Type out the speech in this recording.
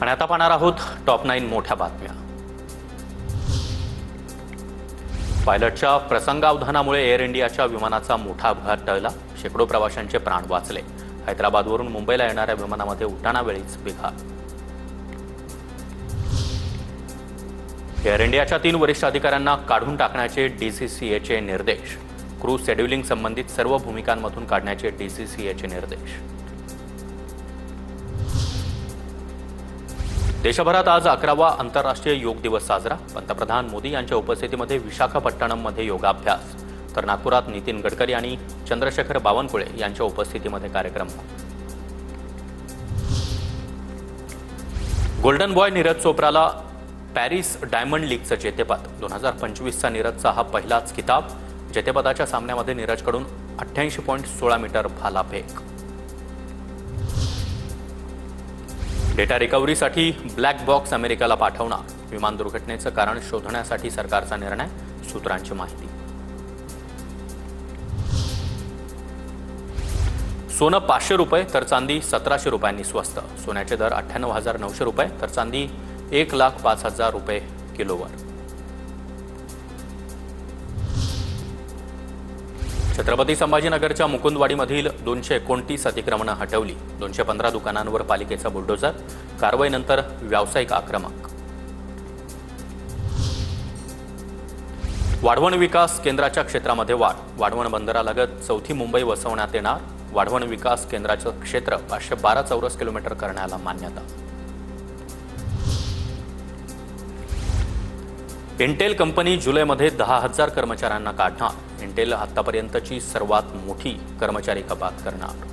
आणि आता पाहणार आहोत टॉप 9 मोठ्या बातम्या। पायलटच्या प्रसंगावधानामुळे एअर इंडियाच्या विमानाचा मोठा अपघात टळला। शेकडो प्रवाशांचे प्राण वाचले। हैदराबादवरून मुंबईला येणाऱ्या विमानामध्ये उड्डाणावेळीच बिघाड। एअर इंडियाच्या 3 वरिष्ठ अधिकाऱ्यांना काढून टाकण्याचे डीसीसीएचे निर्देश। क्रू शेड्यूलिंग संबंधित सर्व भूमिकांमधून काढण्याचे डीसीसीएचे निर्देश। देशभरात आज 11वा आंतरराष्ट्रीय योग दिवस साजरा। पंतप्रधान मोदी यांच्या उपस्थितीमध्ये विशाखापट्टणममध्ये योगाभ्यास, तर नागपुरात नितीन गडकरी आणि चंद्रशेखर बावनकुळे यांच्या उपस्थितीमध्ये कार्यक्रम। गोल्डन बॉय नीरज चोप्राला पॅरिस डायमंड लीगचं जेतेपद। 2025चा नीरजचा हा पहिलाच किताब। जेतेपदाच्या सामन्यामध्ये नीरजकडून 88.16 मीटर भालाफेक। डेटा रिकव्हरीसाठी ब्लॅक बॉक्स अमेरिकेला पाठवणार। विमान दुर्घटनेचं कारण शोधण्यासाठी सरकारचा निर्णय, सूत्रांची माहिती। सोनं 500 रुपये तर चांदी 1700 रुपयांनी स्वस्त। सोन्याचे दर 98,900 रुपये तर चांदी 1,05,000 रुपये किलोवर। छत्रपती संभाजीनगरच्या मुकुंदवाडीमधील 229 अतिक्रमणं हटवली। 215 दुकानांवर पालिकेचा बुलडोझर। कारवाईनंतर व्यावसायिक आक्रमक। वाढवण विकास केंद्राच्या क्षेत्रामध्ये वाढ। वाढवण बंदरालगत चौथी मुंबई वसवण्यात येणार। वाढवण विकास केंद्राचं क्षेत्र 512 चौरस किलोमीटर करण्याला मान्यता। इंटेल कंपनी जुलैमध्ये 10,000 कर्मचाऱ्यांना काढणार। इंटेल आतापर्यंतची सर्वात मोठी कर्मचारी कपात करणार।